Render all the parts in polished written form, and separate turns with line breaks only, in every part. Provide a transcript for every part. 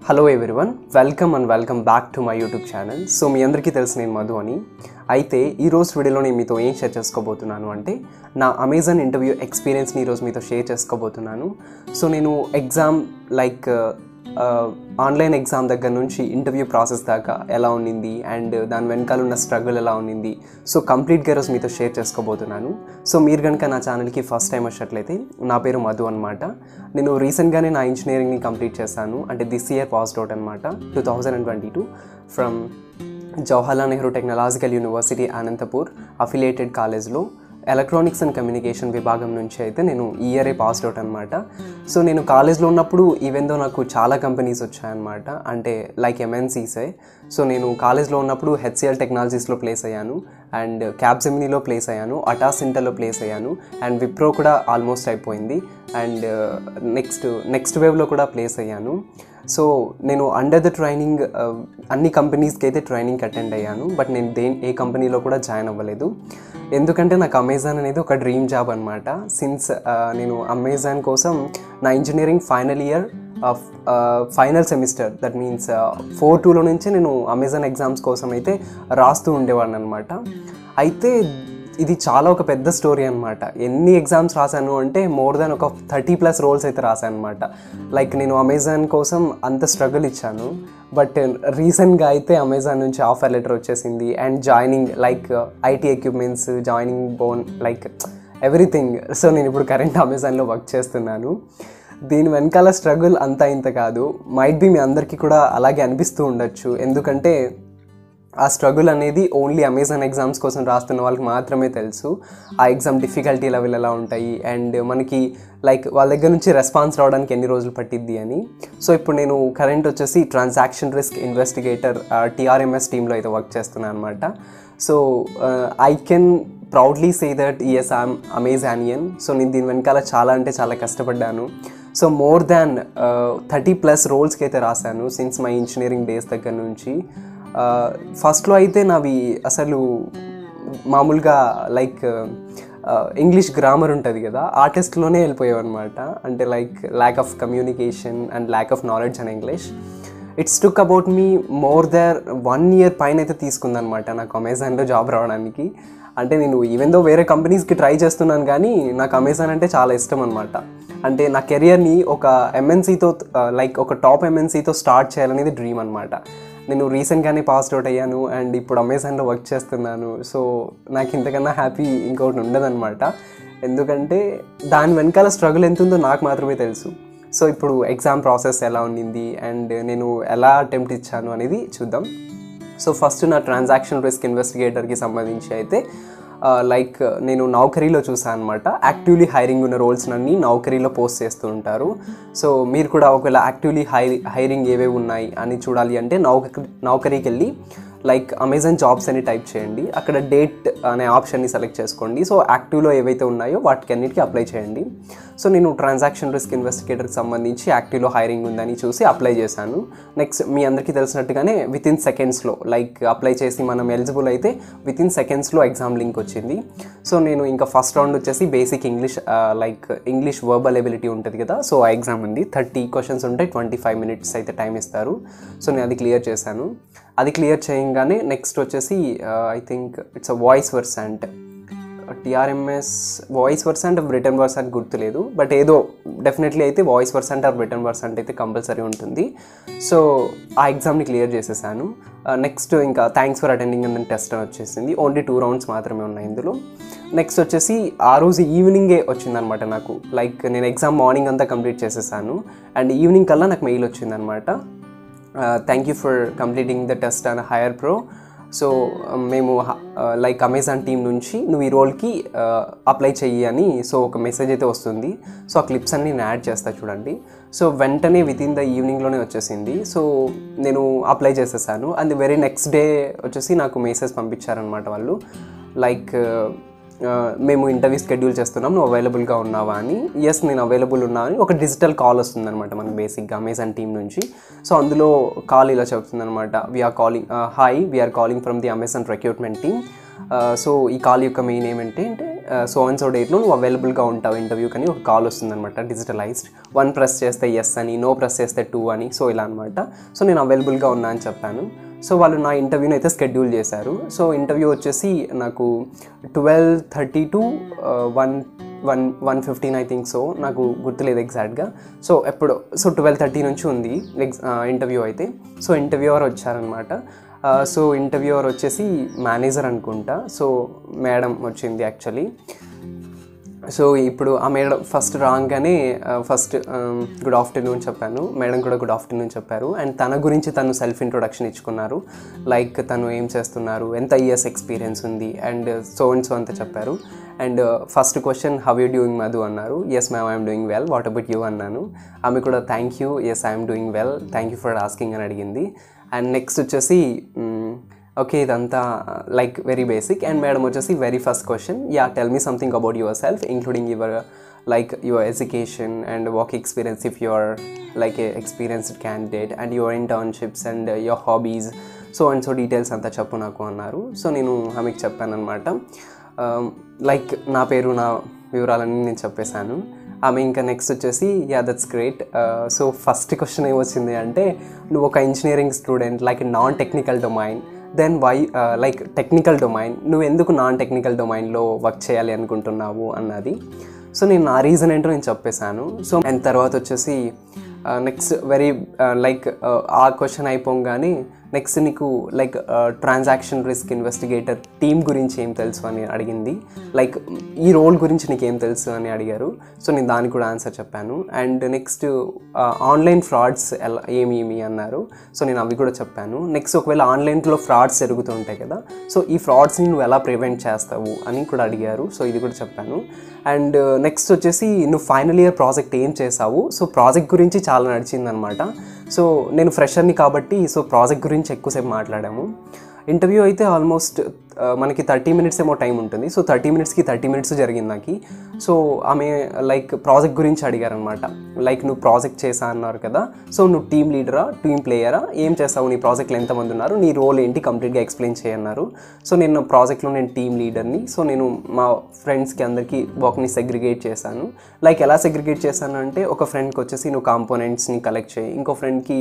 Hello everyone, welcome back to my YouTube channel. So మీ అందరికీ తెలుసు నేను మధు అని. అయితే ఈరోజు వీడియోలో నేను మీతో ఏం షేర్ చేసుకోబోతున్నాను అంటే నా అమెజాన్ ఇంటర్వ్యూ ఎక్స్పీరియన్స్ని ఈరోజు మీతో షేర్ చేసుకోబోతున్నాను. సో నేను ఎగ్జామ్ ఆన్లైన్ ఎగ్జామ్ దగ్గర నుంచి ఇంటర్వ్యూ ప్రాసెస్ దాకా ఎలా ఉండింది అండ్ దాని వెనకాల ఉన్న స్ట్రగుల్ ఎలా ఉండింది, సో కంప్లీట్గా ఈరోజు మీతో షేర్ చేసుకోబోతున్నాను. సో మీరు కనుక నా ఛానల్కి ఫస్ట్ టైం వచ్చినట్లయితే నా పేరు మధు అనమాట. నేను రీసెంట్గానే నా ఇంజనీరింగ్ని కంప్లీట్ చేశాను, అంటే దిస్ ఇయర్ పాస్డ్ అవుట్ అనమాట 2022 from Jawaharlal Nehru technological university Anantapur affiliated కాలేజ్లో ఎలక్ట్రానిక్స్ అండ్ కమ్యూనికేషన్ విభాగం నుంచి అయితే నేను ఈ ఇయరే పాస్డ్ అవుట్ అనమాట. సో నేను కాలేజ్లో ఉన్నప్పుడు ఈవెందో నాకు చాలా కంపెనీస్ వచ్చాయన్నమాట, అంటే లైక్ ఎంఎన్సీసే. సో నేను కాలేజ్లో ఉన్నప్పుడు హెచ్సిఎల్ టెక్నాలజీస్లో ప్లేస్ అయ్యాను, అండ్ క్యాప్జెమినీలో ప్లేస్ అయ్యాను, అటాస్ ఇంటర్లో ప్లేస్ అయ్యాను, అండ్ విప్రో కూడా ఆల్మోస్ట్ అయిపోయింది, అండ్ నెక్స్ట్ వేవ్లో కూడా ప్లేస్ అయ్యాను. సో నేను అండర్ ద ట్రైనింగ్ అన్ని కంపెనీస్కి అయితే ట్రైనింగ్కి అటెండ్ అయ్యాను, బట్ నేను ఏ కంపెనీలో కూడా జాయిన్ అవ్వలేదు. ఎందుకంటే నాకు అమెజాన్ అనేది ఒక డ్రీమ్ జాబ్ అనమాట. సిన్స్ నేను అమెజాన్ కోసం నా engineering final semester, that means 4-2లో నుంచే నేను అమెజాన్ ఎగ్జామ్స్ కోసం అయితే రాస్తూ ఉండేవాడిని అనమాట. అయితే ఇది చాలా ఒక పెద్ద స్టోరీ అనమాట. ఎన్ని ఎగ్జామ్స్ రాశాను అంటే మోర్ దాన్ ఒక 30+ రోల్స్ అయితే రాశాను అనమాట. లైక్ నేను అమెజాన్ కోసం అంత స్ట్రగుల్ ఇచ్చాను, బట్ రీసెంట్గా అయితే అమెజాన్ నుంచి ఆఫర్ లెటర్ వచ్చేసింది and joining like IT equipments, joining bone, like everything. So నేను ఇప్పుడు కరెంట్ అమెజాన్లో వర్క్ చేస్తున్నాను. దీని వెనకాల స్ట్రగుల్ అంతా ఇంత కాదు, మైట్ బి మీ అందరికీ కూడా అలాగే అనిపిస్తూ ఉండొచ్చు. ఎందుకంటే ఆ స్ట్రగుల్ అనేది ఓన్లీ అమెజాన్ ఎగ్జామ్స్ కోసం రాస్తున్న వాళ్ళకి మాత్రమే తెలుసు. ఆ ఎగ్జామ్ డిఫికల్టీ లెవెల్ ఎలా ఉంటాయి అండ్ మనకి లైక్ వాళ్ళ దగ్గర నుంచి రెస్పాన్స్ రావడానికి ఎన్ని రోజులు పట్టిద్ది అని. సో ఇప్పుడు నేను కరెంట్ వచ్చేసి ట్రాన్సాక్షన్ రిస్క్ ఇన్వెస్టిగేటర్ TRMS టీంలో అయితే వర్క్ చేస్తున్నాను అనమాట. So I can proudly say that yes I'm Amazonian. So నేను దీని వెనకాల చాలా అంటే చాలా కష్టపడ్డాను. సో మోర్ దాన్ 30+ రోల్స్కి అయితే రాశాను సిన్స్ మై ఇంజనీరింగ్ డేస్ దగ్గర నుంచి. ఫస్ట్లో అయితే నావి అసలు మామూలుగా లైక్ ఇంగ్లీష్ గ్రామర్ ఉంటుంది కదా, ఆ టెస్ట్లోనే వెళ్ళిపోయావు అనమాట. అంటే like lack of communication and lack of knowledge and English. It's took about me more than 1 year పైన అయితే తీసుకుందనమాట నాకు అమెజాన్లో జాబ్ రావడానికి. అంటే నేను ఈవెన్ దో వేరే కంపెనీస్కి ట్రై చేస్తున్నాను, కానీ నాకు అమెజాన్ అంటే చాలా ఇష్టం అనమాట. అంటే నా కెరియర్ని ఒక ఎంఎన్సీతో లైక్ ఒక టాప్ ఎంఎన్సీతో స్టార్ట్ చేయాలనేది డ్రీమ్ అనమాట. నేను రీసెంట్గానే పాస్డ్ అవుట్ అయ్యాను అండ్ ఇప్పుడు అమెజాన్లో వర్క్ చేస్తున్నాను. సో నాకు ఇంతకన్నా హ్యాపీ ఇంకొకటి ఉండదన్నమాట. ఎందుకంటే దాని వెనకాల స్ట్రగుల్ ఎంత ఉందో నాకు మాత్రమే తెలుసు. సో ఇప్పుడు ఎగ్జామ్ ప్రాసెస్ ఎలా ఉండింది అండ్ నేను ఎలా అటెంప్ట్ ఇచ్చాను అనేది చూద్దాం. సో ఫస్ట్ నా ట్రాన్సాక్షన్ రిస్క్ ఇన్వెస్టిగేటర్కి సంబంధించి అయితే లైక్ నేను నౌకరీలో చూసాను అనమాట. యాక్టివ్లీ హైరింగ్ ఉన్న రోల్స్ అన్నీ నౌకరీలో పోస్ట్ చేస్తూ ఉంటారు. సో మీరు కూడా ఒకవేళ యాక్టివ్లీ హైరింగ్ ఏవేవి ఉన్నాయి అని చూడాలి అంటే నౌకరీకి వెళ్ళి లైక్ అమెజాన్ జాబ్స్ అని టైప్ చేయండి. అక్కడ డేట్ అనే ఆప్షన్ని సెలెక్ట్ చేసుకోండి. సో యాక్టివ్లో ఏవైతే ఉన్నాయో వాటికి అన్నిటికీ అప్లై చేయండి. సో నేను ట్రాన్సాక్షన్ రిస్క్ ఇన్వెస్టిగేటర్కి సంబంధించి యాక్టివ్లో హైరింగ్ ఉందని చూసి అప్లై చేశాను. నెక్స్ట్ మీ అందరికీ తెలిసినట్టుగానే వితిన్ సెకండ్స్లో లైక్ అప్లై చేసి మనం ఎలిజిబుల్ అయితే వితిన్ సెకండ్స్లో ఎగ్జామ్ లింక్ వచ్చింది. సో నేను ఇంకా ఫస్ట్ రౌండ్ వచ్చేసి basic English like English verbal ability ఉంటుంది కదా, సో ఆ ఎగ్జామ్ ఉంది. 30 questions ఉంటాయి, 25 minutes అయితే టైం ఇస్తారు. సో నేను అది క్లియర్ చేశాను. అది క్లియర్ చేయగానే నెక్స్ట్ వచ్చేసి I think it's a voice Versant, TRMS voice Versant return Versant గుర్తులేదు, బట్ ఏదో డెఫినెట్లీ అయితే వాయిస్ వర్సెంట్ రిటర్న్ వర్సెంట్ అయితే కంపల్సరీ ఉంటుంది. సో ఆ ఎగ్జామ్ని క్లియర్ చేసేసాను. నెక్స్ట్ ఇంకా thanks for attending and test అని వచ్చేసింది. ఓన్లీ 2 rounds మాత్రమే ఉన్నాయి ఇందులో. నెక్స్ట్ వచ్చేసి ఆ రోజు ఈవినింగే వచ్చిందనమాట నాకు. లైక్ నేను ఎగ్జామ్ మార్నింగ్ అంతా కంప్లీట్ చేసేసాను అండ్ ఈవినింగ్ కల్లా నాకు మెయిల్ వచ్చిందనమాట. Thank you for completing the test and higher pro. So మేము లైక్ అమెజాన్ టీం నుంచి నువ్వు ఈ రోల్కి అప్లై చెయ్యి అని సో ఒక మెసేజ్ అయితే వస్తుంది. సో ఆ క్లిప్స్ అన్నీ నేను యాడ్ చేస్తా చూడండి. సో వెంటనే వితిన్ ద ఈవినింగ్లోనే వచ్చేసింది. సో నేను అప్లై చేసేసాను. అండ్ వెరీ నెక్స్ట్ డే వచ్చేసి నాకు మెసేజ్ పంపించారనమాట వాళ్ళు, లైక్ మేము ఇంటర్వ్యూ షెడ్యూల్ చేస్తున్నాం, నువ్వు అవైలబుల్గా ఉన్నావా అని. ఎస్ నేను అవైలబుల్ ఉన్నా అని ఒక డిజిటల్ కాల్ వస్తుందన్నమాట మనకు బేసిక్గా అమెజాన్ టీం నుంచి. సో అందులో కాల్ ఇలా చెప్తుందనమాట, we are calling from the Amazon recruitment team. So ఈ కాల్ యొక్క మెయిన్ ఏమంటే సో అండ్ సో డేట్లో నువ్వు అవైలబుల్గా ఉంటావు ఇంటర్వ్యూకి అని ఒక కాల్ వస్తుందన్నమాట, డిజిటలైజ్డ్. 1 ప్రెస్ చేస్తే ఎస్ అని, నో ప్రెస్ చేస్తే 2 అని, సో ఇలా అనమాట. సో నేను అవైలబుల్గా ఉన్నా అని చెప్పాను. సో వాళ్ళు నా ఇంటర్వ్యూని అయితే షెడ్యూల్ చేశారు. సో ఇంటర్వ్యూ వచ్చేసి నాకు 12:30 to 1:15 ఐ థింక్. సో నాకు గుర్తులేదు ఎగ్జాక్ట్గా. సో 12:30 నుంచి ఉంది ఇంటర్వ్యూ అయితే. సో ఇంటర్వ్యూవర్ వచ్చారనమాట. సో ఇంటర్వ్యూవర్ వచ్చేసి మేనేజర్ అనుకుంటా. సో మేడం వచ్చింది యాక్చువల్లీ. సో ఇప్పుడు ఆ మేడం ఫస్ట్ రాగానే ఫస్ట్ గుడ్ ఆఫ్టర్నూన్ చెప్పాను, మేడం కూడా గుడ్ ఆఫ్టర్నూన్ చెప్పారు. అండ్ తన గురించి తను సెల్ఫ్ ఇంట్రొడక్షన్ ఇచ్చుకున్నారు, లైక్ తను ఏం చేస్తున్నారు, ఎంత ఇయర్స్ ఎక్స్పీరియన్స్ ఉంది, అండ్ సో అండ్ సో అంతా చెప్పారు. And first question, how you doing Madhu అన్నారు. Yes ma'am I'm doing well, what about you అన్నాను. ఆమె కూడా thank you, yes I'm doing well, thank you for asking అని అడిగింది. అండ్ నెక్స్ట్ వచ్చేసి ఓకే ఇదంతా like very basic. And madam వచ్చేసి very first question, yeah tell me something about yourself including your like your education and work experience if you are like a experienced candidate, and your internships and your hobbies, so and so details అంతా చెప్పు నాకు అన్నారు. So నేను ఆమెకు చెప్పాను అనమాట, like నా పేరు నా వివరాలన్నీ నేను చెప్పేశాను. ఆమె ఇంకా నెక్స్ట్ వచ్చేసి yeah that's great. So first question ఏమొచ్చింది అంటే, నువ్వు ఒక engineering student like non technical domain, then why like technical domain, నువ్వు ఎందుకు నాన్ టెక్నికల్ డొమైన్లో వర్క్ చేయాలి అనుకుంటున్నావు అన్నది. సో నేను నా రీజన్ ఏంటో నేను చెప్పేశాను. సో అండ్ తర్వాత వచ్చేసి నెక్స్ట్ వెరీ లైక్ ఆ క్వశ్చన్ అయిపోగానే నెక్స్ట్ నీకు like transaction risk investigator team గురించి ఏం తెలుసు అని అడిగింది, లైక్ ఈ రోల్ గురించి నీకు ఏం తెలుసు అని అడిగారు. సో నేను దానికి కూడా ఆన్సర్ చెప్పాను. అండ్ నెక్స్ట్ ఆన్లైన్ ఫ్రాడ్స్ ఎలా ఏమి అన్నారు. సో నేను అవి కూడా చెప్పాను. నెక్స్ట్ ఒకవేళ ఆన్లైన్లో ఫ్రాడ్స్ జరుగుతుంటాయి కదా, సో ఈ ఫ్రాడ్స్ని నువ్వు ఎలా ప్రివెంట్ చేస్తావు అని కూడా అడిగారు. సో ఇది కూడా చెప్పాను. అండ్ నెక్స్ట్ వచ్చేసి నువ్వు ఫైనల్ ఇయర్ ప్రాజెక్ట్ ఏం చేసావు. సో ప్రాజెక్ట్ గురించి చాలా నడిచిందనమాట. సో నేను ఫ్రెషర్ని కాబట్టి సో ప్రాజెక్ట్ గురించి ఎక్కువసేపు మాట్లాడాము. ఇంటర్వ్యూ అయితే ఆల్మోస్ట్ మనకి 30 minutes ఏమో టైం ఉంటుంది. సో 30 minutesకి 30 minutes జరిగింది నాకు. సో ఆమె లైక్ ప్రాజెక్ట్ గురించి అడిగారనమాట, లైక్ నువ్వు ప్రాజెక్ట్ చేసా అన్నారు కదా, సో నువ్వు టీమ్ లీడరా టీమ్ ప్లేయరా, ఏం చేస్తావు, నీ ప్రాజెక్ట్లో ఎంతమంది ఉన్నారు, నీ రోల్ ఏంటి కంప్లీట్గా ఎక్స్ప్లెయిన్ చేయన్నారు. సో నేను ప్రాజెక్ట్లో నేను టీమ్ లీడర్ని. సో నేను మా ఫ్రెండ్స్కి అందరికీ వర్క్ని సెగ్రిగేట్ చేశాను. లైక్ ఎలా సెగ్రిగేట్ చేశాను అంటే, ఒక ఫ్రెండ్కి వచ్చేసి నువ్వు కాంపోనెంట్స్ని కలెక్ట్ చేయి, ఇంకో ఫ్రెండ్కి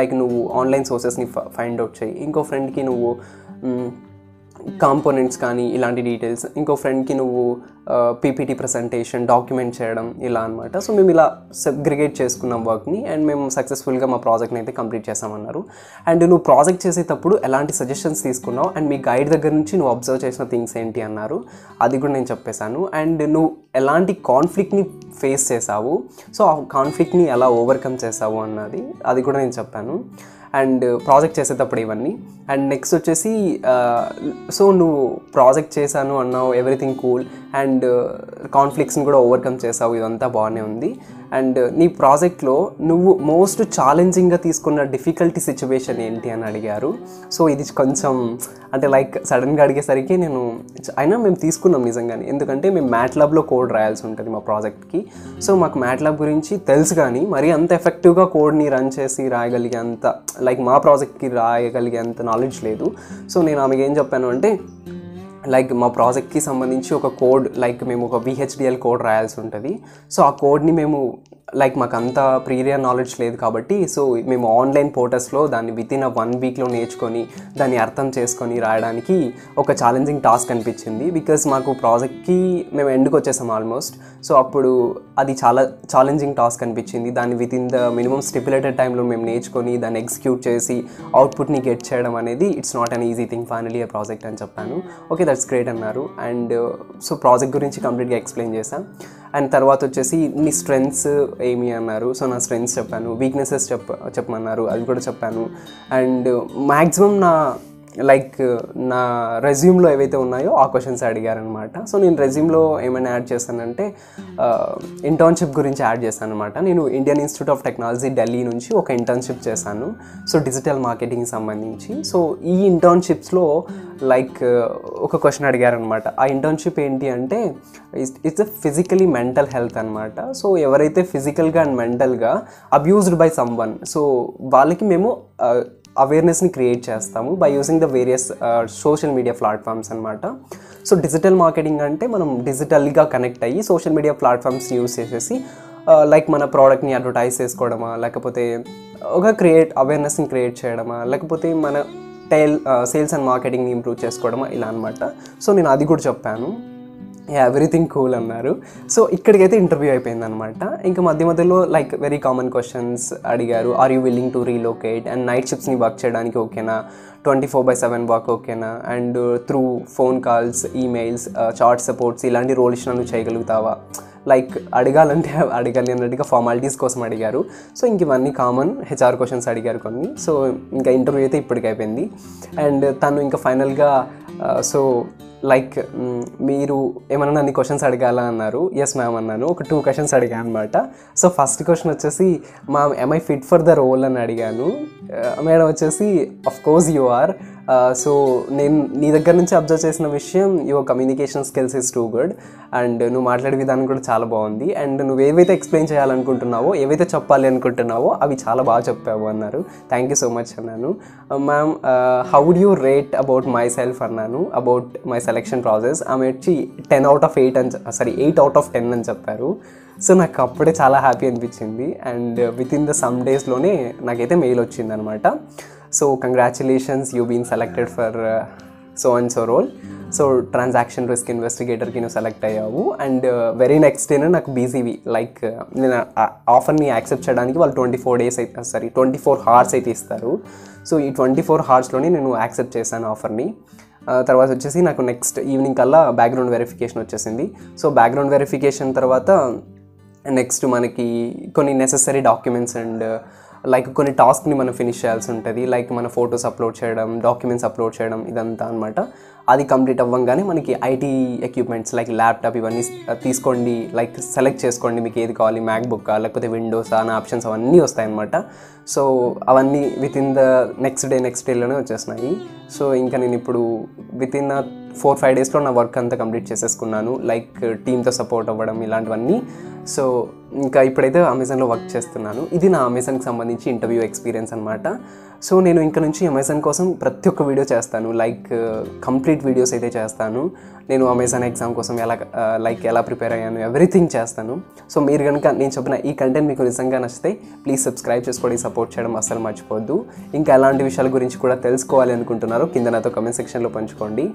లైక్ నువ్వు ఆన్లైన్ సోర్సెస్ని ఫైండ్ అవుట్ చేయి, ఇంకో ఫ్రెండ్కి నువ్వు కాంపోనెంట్స్ కానీ ఇలాంటి డీటెయిల్స్, ఇంకో ఫ్రెండ్కి నువ్వు పీపీటీ ప్రజెంటేషన్ డాక్యుమెంట్ చేయడం ఇలా అనమాట. సో మేము ఇలా సెగ్రిగేట్ చేసుకున్నాం వర్క్ని, అండ్ మేము సక్సెస్ఫుల్గా మా ప్రాజెక్ట్ని అయితే కంప్లీట్ చేసామన్నారు. అండ్ నువ్వు ప్రాజెక్ట్ చేసేటప్పుడు ఎలాంటి సజెషన్స్ తీసుకున్నావు, అండ్ మీ గైడ్ దగ్గర నుంచి నువ్వు అబ్జర్వ్ చేసిన థింగ్స్ ఏంటి అన్నారు. అది కూడా నేను చెప్పేశాను. అండ్ నువ్వు ఎలాంటి కాన్ఫ్లిక్ట్ని ఫేస్ చేసావు, సో ఆ కాన్ఫ్లిక్ట్ని ఎలా ఓవర్కమ్ చేసావు అన్నది అది కూడా నేను చెప్పాను. అండ్ ప్రాజెక్ట్ చేసేటప్పుడు ఇవన్నీ. అండ్ నెక్స్ట్ వచ్చేసి సో నువ్వు ప్రాజెక్ట్ చేశాను అన్నావు, ఎవ్రీథింగ్ కూల్, అండ్ కాన్ఫ్లిక్ట్స్ని కూడా ఓవర్కమ్ చేసావు, ఇదంతా బాగానే ఉంది. అండ్ నీ ప్రాజెక్ట్లో నువ్వు మోస్ట్ ఛాలెంజింగ్గా తీసుకున్న డిఫికల్టీ సిచ్యువేషన్ ఏంటి అని అడిగారు. సో ఇది కొంచెం అంటే లైక్ సడన్గా అడిగేసరికి నేను అయినా మేము తీసుకున్నాం నిజంగానే, ఎందుకంటే మేము మ్యాట్లాబ్లో కోడ్ రాయాల్సి ఉంటుంది మా ప్రాజెక్ట్కి. సో మాకు మ్యాట్లాబ్ గురించి తెలుసు, కానీ మరీ అంత ఎఫెక్టివ్గా కోడ్ని రన్ చేసి రాయగలిగే అంత లైక్ మా ప్రాజెక్ట్కి రాయగలిగే అంత నాలెడ్జ్ లేదు. సో నేను ఆమెకి ఏం చెప్పాను అంటే, లైక్ మా ప్రాజెక్ట్కి సంబంధించి ఒక కోడ్, లైక్ మేము ఒక VHDL కోడ్ రాయాల్సి ఉంటుంది. సో ఆ కోడ్ని మేము లైక్ మాకు అంత ప్రీవియర్ నాలెడ్జ్ లేదు కాబట్టి, సో మేము ఆన్లైన్ పోర్టల్స్లో దాన్ని వితిన్ 1 weekలో నేర్చుకొని దాన్ని అర్థం చేసుకొని రాయడానికి ఒక ఛాలెంజింగ్ టాస్క్ అనిపించింది. బికాస్ మాకు ప్రాజెక్ట్కి మేము ఎండ్కి వచ్చేసాం ఆల్మోస్ట్. సో అప్పుడు అది చాలా ఛాలెంజింగ్ టాస్క్ అనిపించింది. దాన్ని వితిన్ ద మినిమం స్టిపులేటెడ్ టైంలో మేము నేర్చుకొని దాన్ని ఎగ్జిక్యూట్ చేసి అవుట్పుట్ని గెట్ చేయడం అనేది it's not an easy thing final year project అని చెప్పాను. ఓకే దట్స్ గ్రేట్ అన్నారు. అండ్ సో ప్రాజెక్ట్ గురించి కంప్లీట్గా ఎక్స్ప్లెయిన్ చేశాను. అండ్ తర్వాత వచ్చేసి నీ స్ట్రెంగ్స్ ఏమి అన్నారు. సో నా స్ట్రెంగ్స్ చెప్పాను, వీక్నెసెస్ చెప్పమన్నారు, అది కూడా చెప్పాను. అండ్ మ్యాక్సిమం నా రెజ్యూమ్లో ఏవైతే ఉన్నాయో ఆ క్వశ్చన్స్ అడిగారనమాట. సో నేను రెజ్యూమ్లో ఏమైనా యాడ్ చేశానంటే ఇంటర్న్షిప్ గురించి యాడ్ చేశాను అనమాట. నేను Indian institute of technology Delhi నుంచి ఒక ఇంటర్న్షిప్ చేశాను, సో డిజిటల్ మార్కెటింగ్కి సంబంధించి. సో ఈ ఇంటర్న్షిప్స్లో లైక్ ఒక క్వశ్చన్ అడిగారనమాట. ఆ ఇంటర్న్షిప్ ఏంటి అంటే ఇట్స్ ఫిజికలీ మెంటల్ హెల్త్ అనమాట. సో ఎవరైతే ఫిజికల్గా అండ్ మెంటల్గా అబ్యూజ్డ్ బై సమ్వన్, సో వాళ్ళకి మేము అవేర్నెస్ని క్రియేట్ చేస్తాము by using the various social media platforms అనమాట. సో డిజిటల్ మార్కెటింగ్ అంటే మనం డిజిటల్గా కనెక్ట్ అయ్యి సోషల్ మీడియా ప్లాట్ఫామ్స్ యూస్ చేసేసి లైక్ మన ప్రోడక్ట్ని అడ్వర్టైజ్ చేసుకోవడమా, లేకపోతే ఒక అవేర్నెస్ని క్రియేట్ చేయడమా, లేకపోతే మన సేల్స్ అండ్ మార్కెటింగ్ని ఇంప్రూవ్ చేసుకోవడమా, ఇలా అనమాట. సో నేను అది కూడా చెప్పాను. ఎవ్రీథింగ్ కూల్ అన్నారు. సో ఇక్కడికైతే ఇంటర్వ్యూ అయిపోయింది అనమాట. ఇంకా మధ్యలో లైక్ వెరీ కామన్ క్వశ్చన్స్ అడిగారు. Are you willing to relocate and night షిఫ్ట్స్ని వర్క్ చేయడానికి ఓకేనా, 24/7 వర్క్ ఓకేనా, and through phone calls, emails, chat supports ఇలాంటి రోల్ ఇచ్చినా నువ్వు చేయగలుగుతావా, లైక్ అడగాలి అన్నట్టుగా ఫార్మాలిటీస్ కోసం అడిగారు. సో ఇంక ఇవన్నీ కామన్ హెచ్ఆర్ క్వశ్చన్స్ అడిగారు కొన్ని. సో ఇంకా ఇంటర్వ్యూ అయితే ఇప్పటికి అయిపోయింది. అండ్ తను ఇంకా ఫైనల్గా సో లైక్ మీరు ఏమన్నా నన్ను క్వశ్చన్స్ అడగాలా అన్నారు. ఎస్ మ్యామ్ అన్నాను. ఒక 2 క్వశ్చన్స్ అడిగాను అనమాట. సో ఫస్ట్ క్వశ్చన్ వచ్చేసి ma'am am I fit for the role అని అడిగాను. మేడం వచ్చేసి of course you are. So నేను నీ దగ్గర నుంచి అబ్జర్వ్ చేసిన విషయం your communication skills is too good and నువ్వు మాట్లాడే విధానం కూడా చాలా బాగుంది అండ్ నువ్వు ఏవైతే ఎక్స్ప్లెయిన్ చేయాలనుకుంటున్నావో, ఏవైతే చెప్పాలి అనుకుంటున్నావో అవి చాలా బాగా చెప్పావు అన్నారు. థ్యాంక్ యూ సో మచ్ అన్నాను. Ma'am how would you rate about myself అన్నాను, అబౌట్ మై సెలెక్షన్ ప్రాసెస్. ఆమె వచ్చి 8 out of 10 అని చెప్పారు. సో నాకు అప్పుడే చాలా హ్యాపీ అనిపించింది and with in the some డేస్లోనే నాకైతే మెయిల్ వచ్చింది అనమాట. So congratulations, you been selected for so and so role. So transaction risk ఇన్వెస్టిగేటర్కి నువ్వు సెలెక్ట్ అయ్యావు అండ్ వెరీ నెక్స్ట్ డేనే నాకు బీసీవీ లైక్ నేను ఆఫర్ని యాక్సెప్ట్ చేయడానికి వాళ్ళు 24 hours అయితే ఇస్తారు. సో ఈ 24 hoursలోనే నేను యాక్సెప్ట్ చేశాను ఆఫర్ని. తర్వాత వచ్చేసి నాకు నెక్స్ట్ ఈవినింగ్ కల్లా బ్యాక్గ్రౌండ్ వెరిఫికేషన్ వచ్చేసింది. సో బ్యాక్గ్రౌండ్ వెరిఫికేషన్ తర్వాత నెక్స్ట్ మనకి కొన్ని నెసెసరీ డాక్యుమెంట్స్ అండ్ లైక్ కొన్ని టాస్క్ని మనం ఫినిష్ చేయాల్సి ఉంటుంది. లైక్ మన ఫొటోస్ అప్లోడ్ చేయడం, డాక్యుమెంట్స్ అప్లోడ్ చేయడం, ఇదంతా అనమాట. అది కంప్లీట్ అవ్వగానే మనకి ఐటీ ఎక్విప్మెంట్స్ లైక్ ల్యాప్టాప్ ఇవన్నీ తీసుకోండి, లైక్ సెలెక్ట్ చేసుకోండి మీకు ఏది కావాలి, మ్యాక్బుక్ లేకపోతే విండోస్ అనే ఆప్షన్స్ అవన్నీ వస్తాయన్నమాట. సో అవన్నీ విత్ ఇన్ ద నెక్స్ట్ డేలోనే వచ్చేసినాయి. సో ఇంకా నేను ఇప్పుడు విత్ ఇన్ 4-5 డేస్లో నా వర్క్ అంతా కంప్లీట్ చేసేసుకున్నాను, లైక్ టీమ్తో సపోర్ట్ అవ్వడం ఇలాంటివన్నీ. సో ఇంకా ఇప్పుడైతే అమెజాన్లో వర్క్ చేస్తున్నాను. ఇది నా అమెజాన్కి సంబంధించి ఇంటర్వ్యూ ఎక్స్పీరియన్స్ అనమాట. సో నేను ఇంకా నుంచి అమెజాన్ కోసం ప్రతి ఒక్క వీడియో చేస్తాను, లైక్ కంప్లీట్ వీడియోస్ అయితే చేస్తాను. నేను అమెజాన్ ఎగ్జామ్ కోసం ఎలా ప్రిపేర్ అయ్యాను ఎవ్రీథింగ్ చేస్తాను. సో మీరు కనుక నేను చెప్పిన ఈ కంటెంట్ మీకు నిజంగా నచ్చితే ప్లీజ్ సబ్స్క్రైబ్ చేసుకోండి, సపోర్ట్ చేయడం అస్సలు మర్చిపోద్దు. ఇంకా ఎలాంటి విషయాల గురించి కూడా తెలుసుకోవాలి అనుకుంటున్నారో కింద నాతో కమెంట్ సెక్షన్లో పంచుకోండి.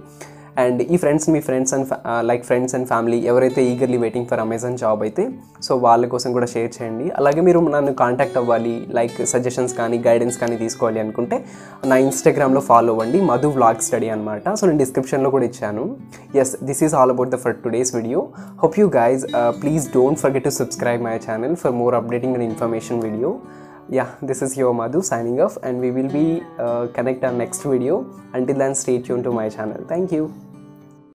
అండ్ ఈ మీ ఫ్రెండ్స్ అండ్ ఫ్యామిలీ ఎవరైతే eagerly waiting for Amazon job అయితే సో వాళ్ళ కోసం కూడా షేర్ చేయండి. అలాగే మీరు నన్ను కాంటాక్ట్ అవ్వాలి, లైక్ సజెషన్స్ కానీ గైడెన్స్ కానీ తీసుకోవాలి అనుకుంటే నా ఇన్స్టాగ్రామ్లో ఫాలో అవ్వండి, మధు వ్లాగ్ స్టడీ అనమాట. సో నేను డిస్క్రిప్షన్లో కూడా ఇచ్చాను. Yes, this is all about the for today's video. Hope you guys please don't forget to subscribe my channel for more updating and information video. Yeah, this is your Madhu signing off and we will be connect on next video. Until then, stay tuned to my channel. Thank you.